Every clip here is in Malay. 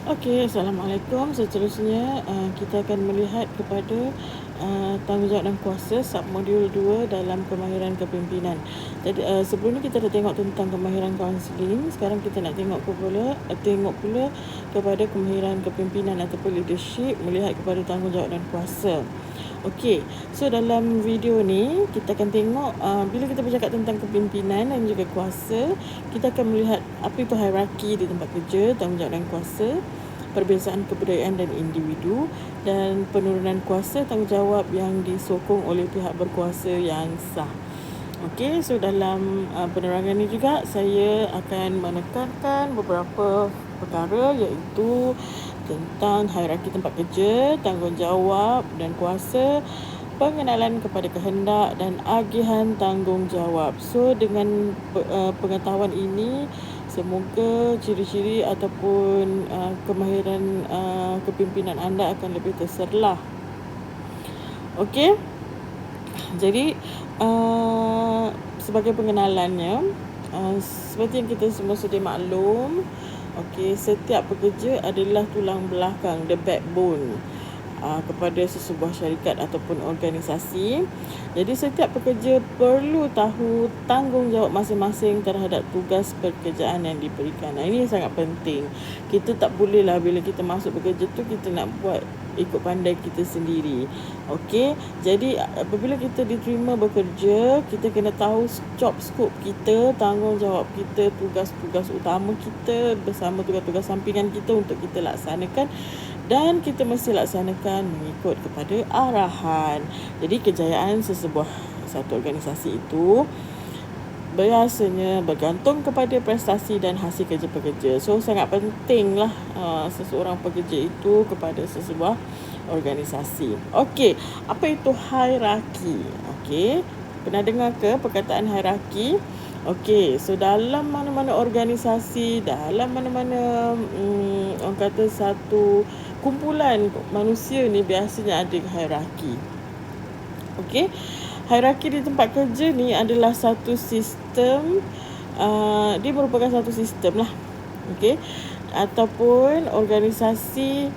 Okey, Assalamualaikum. Seterusnya, kita akan melihat kepada tanggungjawab dan kuasa submodul 2 dalam kemahiran kepimpinan. Jadi, sebelum ni kita dah tengok tentang kemahiran kaunseling. Sekarang kita nak tengok pula kepada kemahiran kepimpinan ataupun leadership, melihat kepada tanggungjawab dan kuasa. Okey, so dalam video ni kita akan tengok bila kita bercakap tentang kepimpinan dan juga kuasa, kita akan melihat apa itu hierarki di tempat kerja, tanggungjawab dan kuasa, perbezaan kebudayaan dan individu, dan penurunan kuasa tanggungjawab yang disokong oleh pihak berkuasa yang sah. Okey, so dalam penerangan ini juga saya akan menekankan beberapa perkara, iaitu tentang hierarki tempat kerja, tanggungjawab dan kuasa, pengenalan kepada kehendak dan agihan tanggungjawab. So dengan pengetahuan ini, semoga ciri-ciri ataupun kemahiran kepimpinan anda akan lebih terserlah. Okey. Jadi sebagai pengenalannya, seperti yang kita semua sudah maklum, okey, setiap pekerja adalah tulang belakang, the backbone kepada sesebuah syarikat ataupun organisasi. Jadi setiap pekerja perlu tahu tanggungjawab masing-masing terhadap tugas pekerjaan yang diberikan. Ini sangat penting. Kita tak bolehlah bila kita masuk bekerja tu kita nak buat ikut pandai kita sendiri. Okey, jadi apabila kita diterima bekerja, kita kena tahu job scope kita, tanggungjawab kita, tugas-tugas utama kita bersama tugas-tugas sampingan kita untuk kita laksanakan, dan kita mesti laksanakan mengikut kepada arahan. Jadi kejayaan satu organisasi itu biasanya bergantung kepada prestasi dan hasil kerja pekerja. So sangat pentinglah seseorang pekerja itu kepada sesebuah organisasi. Okey, apa itu hierarki? Okey, pernah dengar ke perkataan hierarki? Okey, so dalam mana-mana organisasi, dalam mana-mana orang kata satu kumpulan manusia ni biasanya ada hierarki. Okey, hierarki di tempat kerja ni adalah satu sistem, dia merupakan satu sistem lah. Okey, ataupun organisasi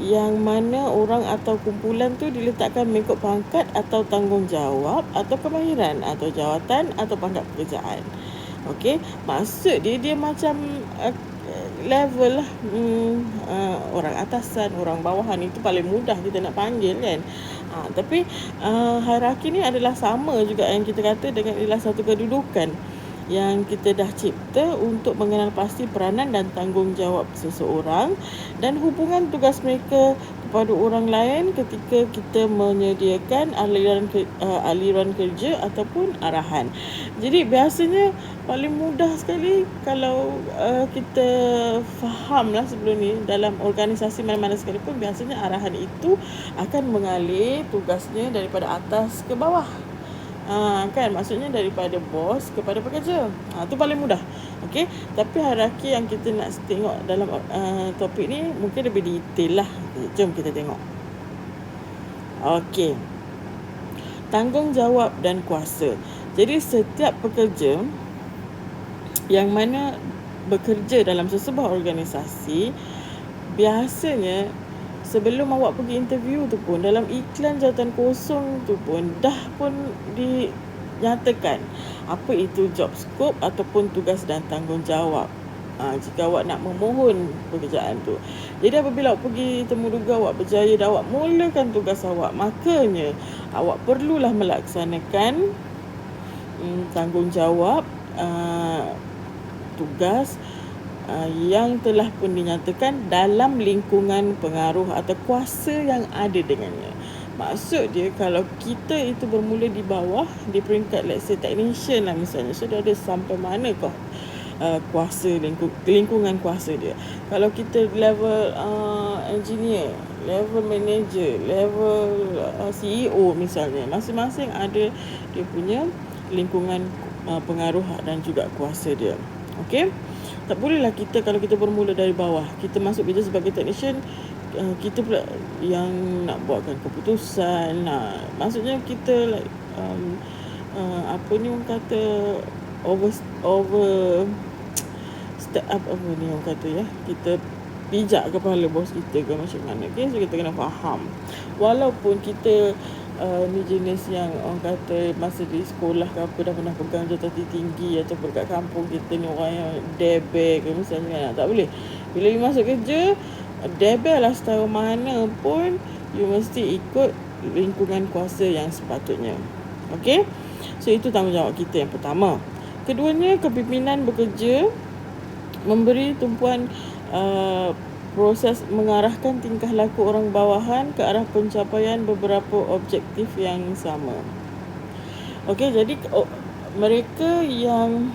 yang mana orang atau kumpulan tu diletakkan mengikut pangkat atau tanggungjawab atau kemahiran atau jawatan atau pangkat pekerjaan. Okey, maksud dia macam level lah, orang atasan, orang bawahan, itu paling mudah kita nak panggil kan. Tapi hierarki ni adalah sama juga yang kita kata dengan adalah satu kedudukan yang kita dah cipta untuk mengenal pasti peranan dan tanggungjawab seseorang dan hubungan tugas mereka kepada orang lain ketika kita menyediakan aliran kerja ataupun arahan. Jadi biasanya paling mudah sekali kalau kita fahamlah sebelum ni, dalam organisasi mana-mana sekalipun biasanya arahan itu akan mengalir tugasnya daripada atas ke bawah. Kan, maksudnya daripada bos kepada pekerja. Itu paling mudah. Okey, tapi hierarki yang kita nak tengok dalam topik ni mungkin lebih detail lah. Jom kita tengok. Okey, tanggungjawab dan kuasa. Jadi setiap pekerja yang mana bekerja dalam sesebuah organisasi, biasanya sebelum awak pergi interview tu pun, dalam iklan jawatan kosong tu pun dah pun dinyatakan apa itu job scope ataupun tugas dan tanggungjawab jika awak nak memohon pekerjaan tu. Jadi apabila awak pergi temuduga, awak berjaya dan awak mulakan tugas awak, makanya awak perlulah melaksanakan tanggungjawab, tugas yang telah pun dinyatakan dalam lingkungan pengaruh atau kuasa yang ada dengannya. Maksud dia, kalau kita itu bermula di bawah, di peringkat let's say technician lah misalnya, so dia ada sampai mana kuasa lingkungan kuasa dia. Kalau kita level engineer, level manager, level CEO misalnya, masing-masing ada dia punya lingkungan pengaruh dan juga kuasa dia. Okey, tak bolehlah kita, kalau kita bermula dari bawah, kita masuk kerja sebagai technician, kita pula yang nak buatkan keputusan. Maksudnya kita like apa ni orang kata over step up, apa ni orang kata ya, kita pijak kepala bos kita ke macam mana. Okay, so kita kena faham. Walaupun kita ni jenis yang orang kata masa di sekolah ke apa dah pernah pegang jabatan tinggi, ataupun kat kampung kita ni orang yang debel ke misalnya, tak boleh. Bila you masuk kerja, debel lah setara mana pun, you mesti ikut lingkungan kuasa yang sepatutnya. Okay, so itu tanggungjawab kita yang pertama. Keduanya, kepimpinan bekerja memberi tumpuan proses mengarahkan tingkah laku orang bawahan ke arah pencapaian beberapa objektif yang sama. Okey, jadi mereka yang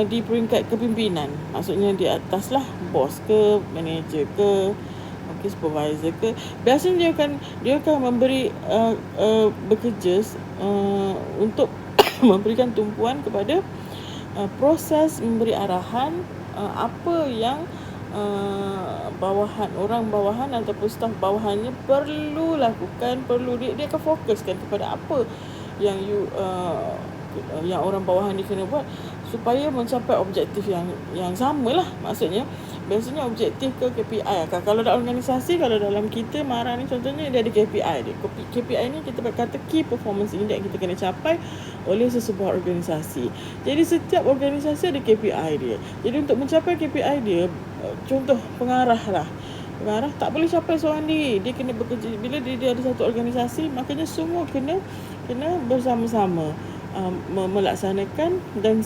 di peringkat kepimpinan, maksudnya di atas lah, bos ke, manager ke, supervisor ke, biasanya dia akan memberi bekerja untuk memberikan tumpuan kepada proses memberi arahan apa yang orang bawahan ataupun staf bawahannya perlu lakukan, dia akan fokuskan kepada apa yang yang orang bawahan ni kena buat supaya mencapai objektif yang sama lah. Maksudnya biasanya objektif ke KPI. Kalau dalam organisasi, kalau dalam kita MARA ni contohnya, dia ada KPI dia. KPI ni kita kata Key Performance Index, kita kena capai oleh sesebuah organisasi. Jadi setiap organisasi ada KPI dia. Jadi untuk mencapai KPI dia, contoh pengarah tak boleh capai seorang diri. Dia kena bekerja. Bila dia ada satu organisasi, makanya semua kena bersama-sama melaksanakan dan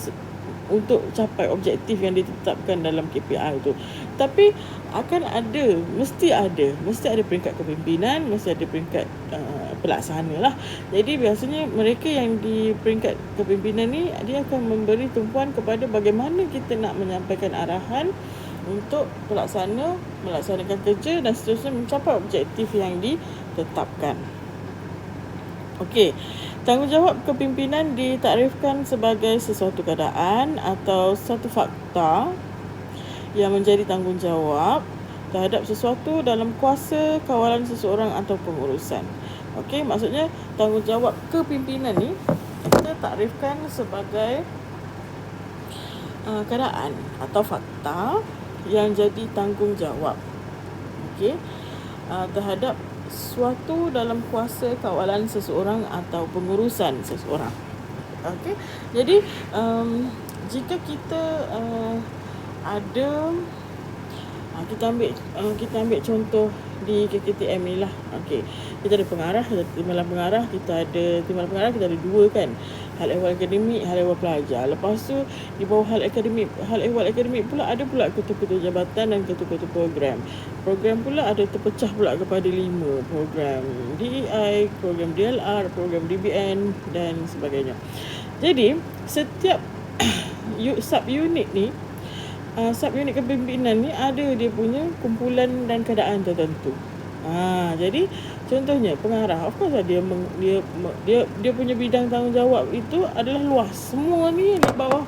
untuk capai objektif yang ditetapkan dalam KPI itu. Tapi mesti ada peringkat kepimpinan, mesti ada peringkat pelaksana lah. Jadi biasanya mereka yang di peringkat kepimpinan ni, dia akan memberi tumpuan kepada bagaimana kita nak menyampaikan arahan untuk melaksanakan kerja dan seterusnya mencapai objektif yang ditetapkan. Okey, tanggungjawab kepimpinan ditaktifkan sebagai sesuatu keadaan atau satu fakta yang menjadi tanggungjawab terhadap sesuatu dalam kuasa kawalan seseorang atau pengurusan. Okey, maksudnya tanggungjawab kepimpinan ni kita takrifkan sebagai keadaan atau fakta yang jadi tanggungjawab. Okey, terhadap suatu dalam kuasa kawalan seseorang atau pengurusan seseorang. Okey, jadi jika kita ada kita ambil contoh di KKTM ni lah. Okey, kita ada pengarah, timbalan pengarah, kita ada dua kan. Hal ehwal akademik, hal ehwal pelajar. Lepas tu di bawah hal ehwal akademik pula ada pula ketua-ketua jabatan dan ketua-ketua program. Program pula ada terpecah pula kepada 5 program DEI, program DLR, program DBN dan sebagainya. Jadi setiap sub-unit ni, sub-unit kepimpinan ni ada dia punya kumpulan dan keadaan tertentu. Jadi contohnya pengarah, of course dia punya bidang tanggungjawab itu adalah luas. Semua ni di bawah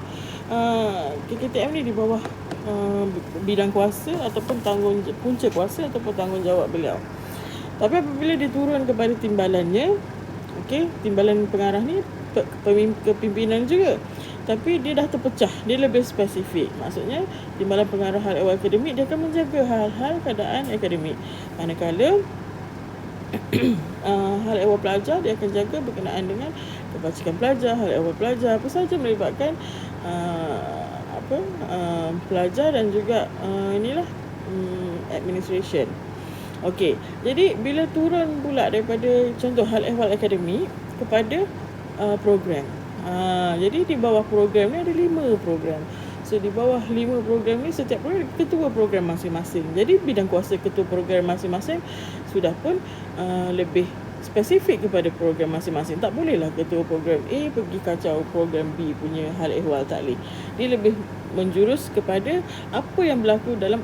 KKTM ni di bawah bidang kuasa ataupun punca kuasa ataupun tanggungjawab beliau. Tapi apabila diturun kepada timbalannya, okey, timbalan pengarah ni kepimpinan juga, tapi dia dah terpecah, dia lebih spesifik. Maksudnya timbalan pengarah hal ehwal akademik, dia akan menjaga hal-hal keadaan akademik, manakala hal ehwal pelajar dia akan jaga berkenaan dengan kebajikan pelajar, hal ehwal pelajar, apa sahaja melibatkan pelajar dan juga administration. Okey, jadi bila turun pula daripada contoh hal ehwal akademik kepada program, jadi di bawah program ni ada 5 program. So di bawah 5 program ni, setiap program ketua program masing-masing. Jadi bidang kuasa ketua program masing-masing sudah pun lebih spesifik kepada program masing-masing. Tak bolehlah ketua program A pergi kacau program B punya hal ehwal, tak boleh. Dia lebih menjurus kepada apa yang berlaku dalam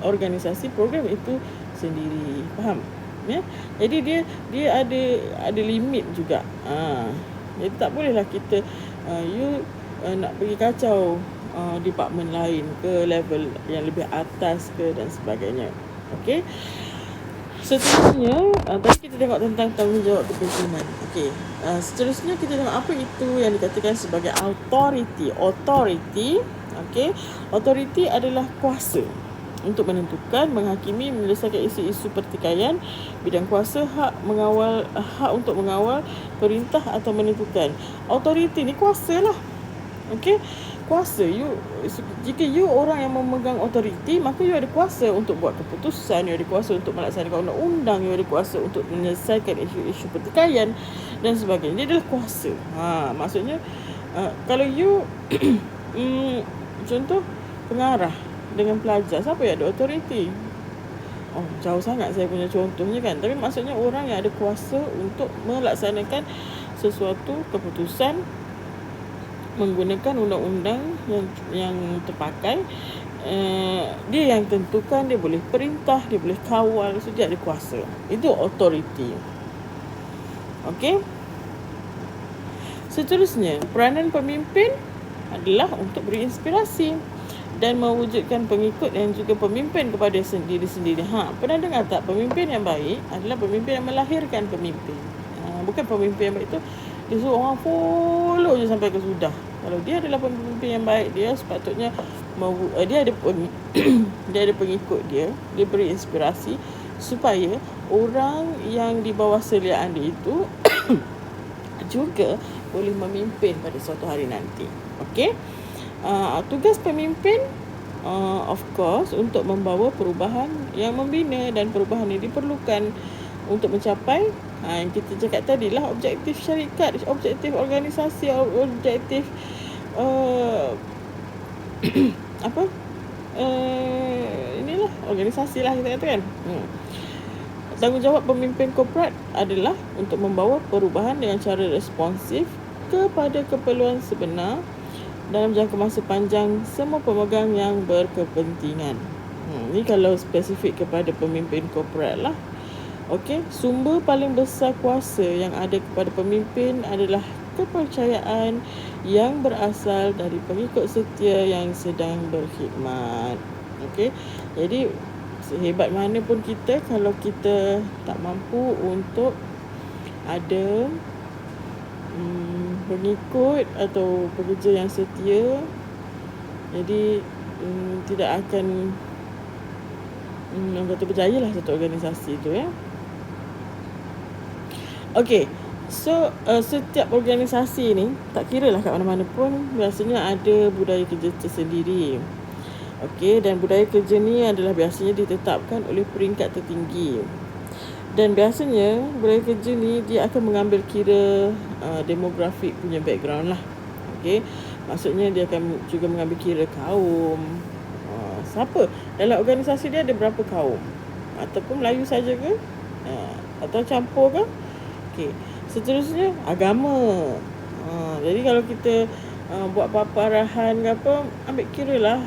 organisasi program itu sendiri. Faham? Ya? Jadi dia ada limit juga. Jadi tak bolehlah kita nak pergi kacau department lain ke level yang lebih atas ke dan sebagainya. Okey. Seterusnya tadi kita tengok tentang tanggungjawab kepimpinan. Okey. Seterusnya kita tengok apa itu yang dikatakan sebagai authority. Okey. Authority adalah kuasa. untuk menentukan, menghakimi, menyelesaikan isu-isu pertikaian, bidang kuasa, hak untuk mengawal, perintah atau menentukan. Authority ni kuasa lah. Okey, kuasa jika you orang yang memegang authority, maka you ada kuasa untuk buat keputusan, you ada kuasa untuk melaksanakan undang-undang, you ada kuasa untuk menyelesaikan isu-isu pertikaian dan sebagainya. Dia adalah kuasa. Maksudnya kalau you contoh pengarah dengan pelajar, siapa yang ada authority? Jauh sangat saya punya contohnya kan. Tapi maksudnya orang yang ada kuasa untuk melaksanakan sesuatu keputusan menggunakan undang-undang yang terpakai. Dia yang tentukan, dia boleh perintah, dia boleh kawal, so dia ada kuasa. Itu authority. Okey. Seterusnya, peranan pemimpin adalah untuk berinspirasi dan mewujudkan pengikut dan juga pemimpin kepada diri sendiri. Pernah dengar tak, pemimpin yang baik adalah pemimpin yang melahirkan pemimpin. Bukan pemimpin yang baik tu dia suruh orang follow je sampai ke sudah. Kalau dia adalah pemimpin yang baik, dia sepatutnya dia ada dia ada pengikut dia beri inspirasi supaya orang yang di bawah seliaan dia itu juga boleh memimpin pada suatu hari nanti. Okey. Tugas pemimpin of course untuk membawa perubahan yang membina, dan perubahan ini diperlukan untuk mencapai yang kita cakap tadi lah, objektif syarikat, objektif organisasi, objektif inilah organisasi lah kita kata kan. Tanggungjawab pemimpin korporat adalah untuk membawa perubahan dengan cara responsif kepada keperluan sebenar dalam jangka masa panjang semua pemegang yang berkepentingan. Ni kalau spesifik kepada pemimpin korporat lah. Okey, sumber paling besar kuasa yang ada kepada pemimpin adalah kepercayaan yang berasal dari pengikut setia yang sedang berkhidmat. Okey, jadi sehebat mana pun kita, kalau kita tak mampu untuk ada pengikut atau pekerja yang setia, jadi tidak akan orang kata berjaya lah satu organisasi tu ya. Okey, so setiap organisasi ni, tak kira lah kat mana-mana pun, biasanya ada budaya kerja tersendiri. Okey, dan budaya kerja ni adalah biasanya ditetapkan oleh peringkat tertinggi. Dan biasanya budaya kerja ni dia akan mengambil kira demografik punya background lah. Okey, maksudnya dia akan juga mengambil kira kaum. Siapa dalam organisasi dia ada berapa kaum, ataupun Melayu saja ke, atau campur ke. Okey, seterusnya agama. Jadi kalau kita buat apa-apa arahan ke apa, ambil kira lah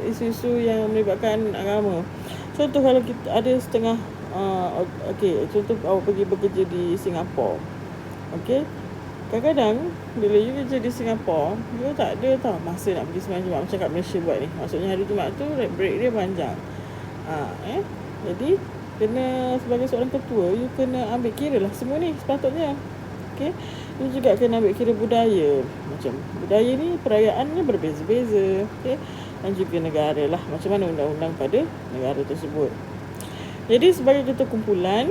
isu-isu yang melibatkan agama. Contoh kalau kita ada setengah contoh awak pergi bekerja di Singapura. Okey, kadang-kadang bila you kerja di Singapura, you tak ada tau masa nak pergi sembahyang Jumaat macam kat Malaysia buat ni. Maksudnya hari Jumaat tu break dia panjang. Jadi kena, sebagai seorang ketua, you kena ambil kira lah semua ni sepatutnya. Okey, you juga kena ambil kira budaya. Macam budaya ni perayaannya berbeza-beza. Okey, dan juga negara lah, macam mana undang-undang pada negara tersebut. Jadi sebagai ketua kumpulan,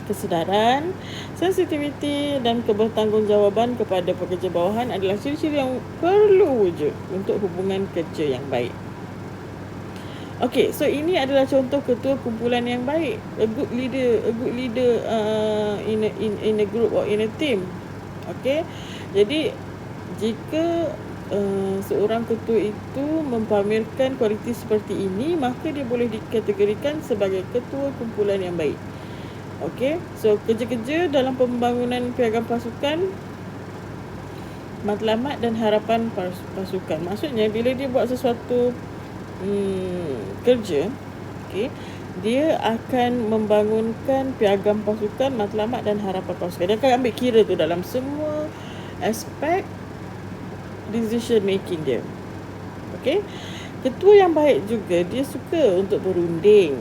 kesedaran, sensitiviti dan kebertanggungjawabaan kepada pekerja bawahan adalah ciri-ciri yang perlu wujud untuk hubungan kerja yang baik. Okey, so ini adalah contoh ketua kumpulan yang baik, a good leader in a group or in a team. Okey, jadi jika seorang ketua itu mempamerkan kualiti seperti ini, maka dia boleh dikategorikan sebagai ketua kumpulan yang baik. Okey, so kerja-kerja dalam pembangunan piagam pasukan, matlamat dan harapan pasukan. Maksudnya bila dia buat sesuatu kerja, okey, dia akan membangunkan piagam pasukan, matlamat dan harapan pasukan. Dia akan ambil kira tu dalam semua aspek decision making dia. Okey, ketua yang baik juga dia suka untuk berunding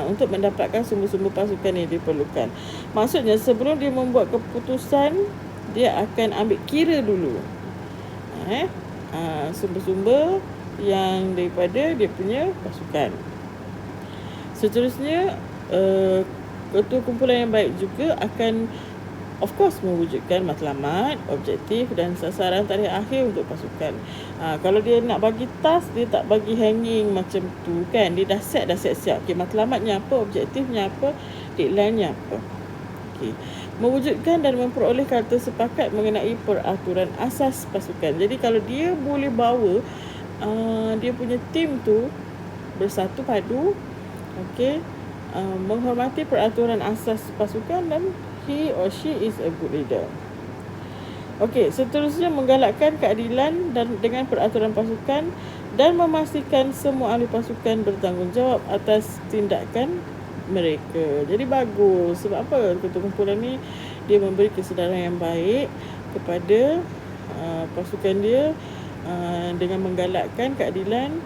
untuk mendapatkan sumber-sumber pasukan yang diperlukan. Maksudnya sebelum dia membuat keputusan, dia akan ambil kira dulu sumber-sumber yang daripada dia punya pasukan. Seterusnya, ketua kumpulan yang baik juga akan of course mewujudkan matlamat, objektif dan sasaran tarikh akhir untuk pasukan. Kalau dia nak bagi task, dia tak bagi hanging macam tu kan. Dia dah siap. Okey, matlamatnya apa, objektifnya apa, deadline-nya apa. Okey. Mewujudkan dan memperoleh kata sepakat mengenai peraturan asas pasukan. Jadi kalau dia boleh bawa dia punya tim tu bersatu padu, okey, menghormati peraturan asas pasukan, dan he or she is a good leader. Okey, seterusnya menggalakkan keadilan dan dengan peraturan pasukan dan memastikan semua ahli pasukan bertanggungjawab atas tindakan mereka. Jadi bagus. Sebab apa? Ketua kumpulan ni dia memberi kesedaran yang baik kepada pasukan dia dengan menggalakkan keadilan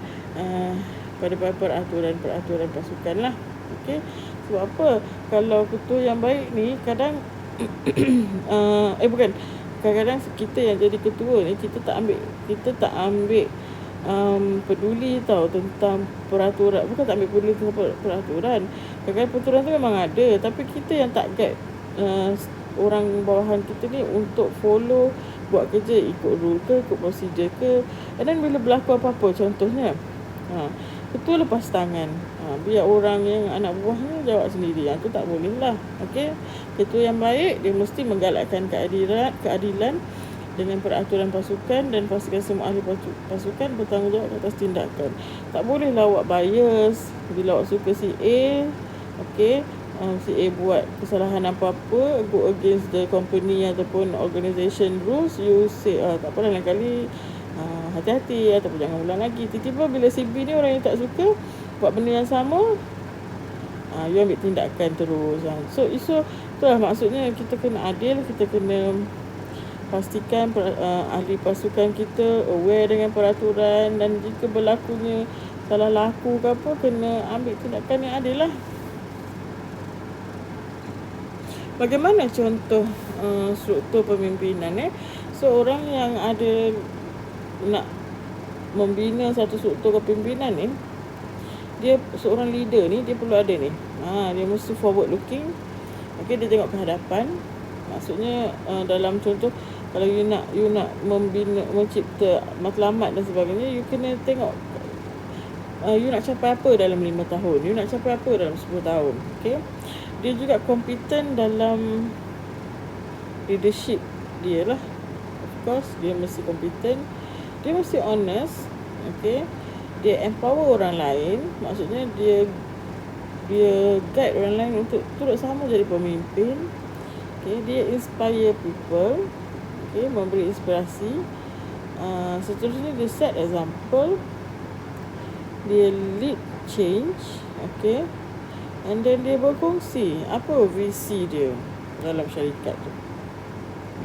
pada peraturan pasukan lah. Okey. Sebab apa? Kalau ketua yang baik ni kadang kadang-kadang kita yang jadi ketua ni kita tak ambil peduli tau tentang peraturan. Bukan tak ambil peduli tentang peraturan. Kadang-kadang peraturan tu memang ada, tapi kita yang tak guide orang bawahan kita ni untuk follow, buat kerja ikut rule ke, ikut prosedur ke. And then bila berlaku apa-apa, contohnya ketua lepas tangan, biar orang yang anak buahnya jawab sendiri. Itu tak boleh lah. Okey. Ketua yang baik dia mesti menggalakkan keadilan dengan peraturan pasukan dan pastikan semua ahli pasukan bertanggungjawab atas tindakan. Tak boleh lah awak bias. Bila awak suka si A, okey, si A buat kesalahan apa-apa, go against the company ataupun organisation rules, you say tak apa, lain kali hati-hati ataupun jangan ulang lagi. Tiba-tiba bila si B ni orang yang tak suka buat benda yang sama, you ambil tindakan terus. So itulah maksudnya kita kena adil, kita kena pastikan ahli pasukan kita aware dengan peraturan, dan jika berlakunya salah laku ke apa, kena ambil tindakan yang adil lah. Bagaimana contoh struktur pemimpinan? Seorang yang ada nak membina satu struktur kepimpinan ni, dia seorang leader ni, dia perlu ada ni. Dia mesti forward looking. Okey, dia tengok ke hadapan. Maksudnya dalam contoh, kalau you nak membina, mencipta matlamat dan sebagainya, you kena tengok you nak capai apa dalam 5 tahun, you nak capai apa dalam 10 tahun. Okey. Dia juga kompeten dalam leadership dia lah. Of course, dia mesti kompeten. Dia mesti honest. Okey. Dia empower orang lain. Maksudnya dia guide orang lain untuk turut sama jadi pemimpin. Okay, dia inspire people. Okay, memberi inspirasi. Seterusnya dia set example. Dia lead change. Okay. And then dia berkongsi apa visi dia dalam syarikat tu.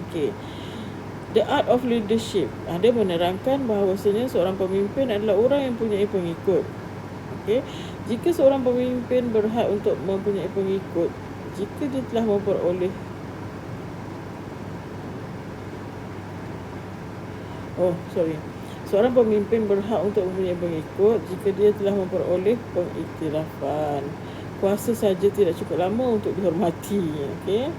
Okay. The art of leadership. Dia menerangkan bahawasanya seorang pemimpin adalah orang yang mempunyai pengikut. Okay. Jika seorang pemimpin berhak untuk mempunyai pengikut, jika dia telah memperoleh seorang pemimpin berhak untuk mempunyai pengikut jika dia telah memperoleh pengiktirafan. Kuasa saja tidak cukup lama untuk dihormati. Okay.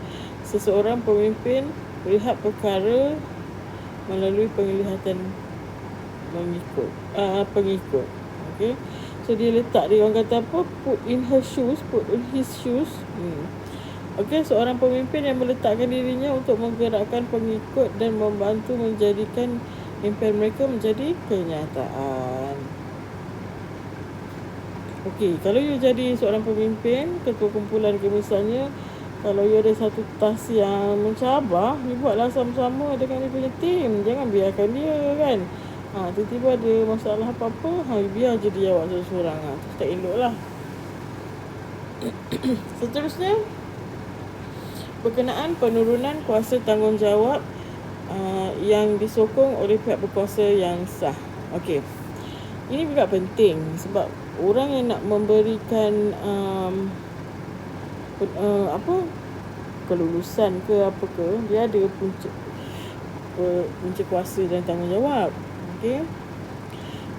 Seseorang pemimpin melihat perkara melalui penglihatan pengikut. Okay. So dia letak, dia orang kata apa, put in his shoes. Okay, seorang pemimpin yang meletakkan dirinya untuk menggerakkan pengikut dan membantu menjadikan impian mereka menjadi kenyataan. Okey, kalau you jadi seorang pemimpin, ketua kumpulan ke misalnya, kalau you ada satu task yang mencabar, you buatlah sama-sama dengan you punya tim. Jangan biarkan dia kan. Tiba-tiba ada masalah apa-apa, biar je dia jawab seorang-seorang. Terus tak elok lah. Seterusnya, berkenaan penurunan kuasa tanggungjawab yang disokong oleh pihak berkuasa yang sah. Okey. Ini juga penting sebab orang yang nak memberikan kelulusan ke apa ke, dia ada punca kuasa dan tanggungjawab. Okey.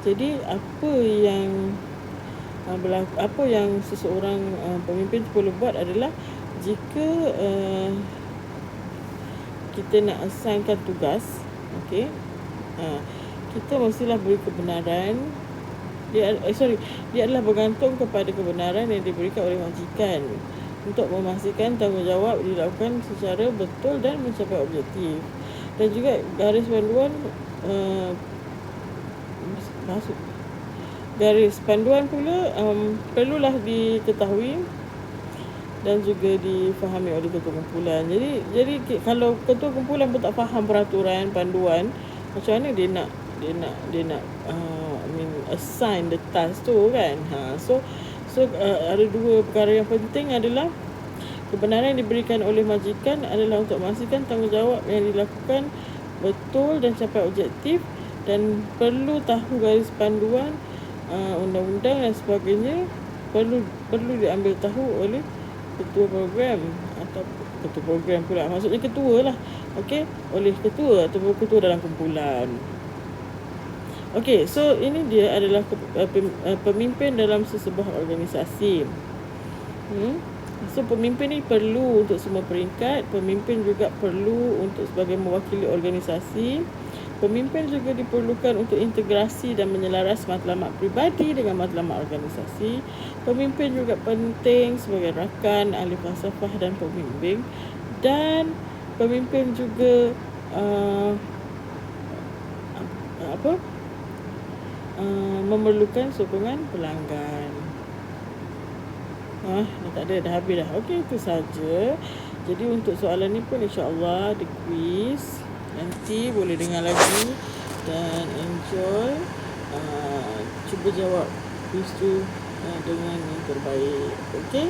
Jadi apa yang seseorang pemimpin perlu buat adalah jika kita nak assignkan tugas, okey, kita mestilah beri kebenaran. Dia adalah bergantung kepada kebenaran yang diberikan oleh majikan untuk memastikan tanggungjawab dilakukan secara betul dan mencapai objektif. Dan juga garis panduan garis panduan pula perlulah diketahui dan juga difahami oleh ketua kumpulan. Jadi kalau ketua kumpulan pun tak faham peraturan panduan, macam mana dia nak assign the task tu kan. So ada dua perkara yang penting adalah kebenaran yang diberikan oleh majikan adalah untuk memastikan tanggungjawab yang dilakukan betul dan capai objektif, dan perlu tahu garis panduan undang-undang dan sebagainya perlu diambil tahu oleh ketua program atau ketua program pula, maksudnya ketua lah, okey, oleh ketua atau ketua dalam kumpulan. Okey, so ini dia adalah pemimpin dalam sesebuah organisasi. So pemimpin ni perlu untuk semua peringkat. Pemimpin juga perlu untuk sebagai mewakili organisasi. Pemimpin juga diperlukan untuk integrasi dan menyelaras matlamat peribadi dengan matlamat organisasi. Pemimpin juga penting sebagai rakan, ahli falsafah dan pembimbing. Dan pemimpin juga memerlukan sokongan pelanggan. Dah tak ada, dah habis dah. Okey, itu saja. Jadi untuk soalan ni pun insya-Allah ada quiz. Nanti boleh dengar lagi dan enjoy. Cuba jawab quiz tu dengan yang terbaik. Okey.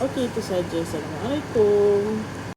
Okey, itu saja. Assalamualaikum.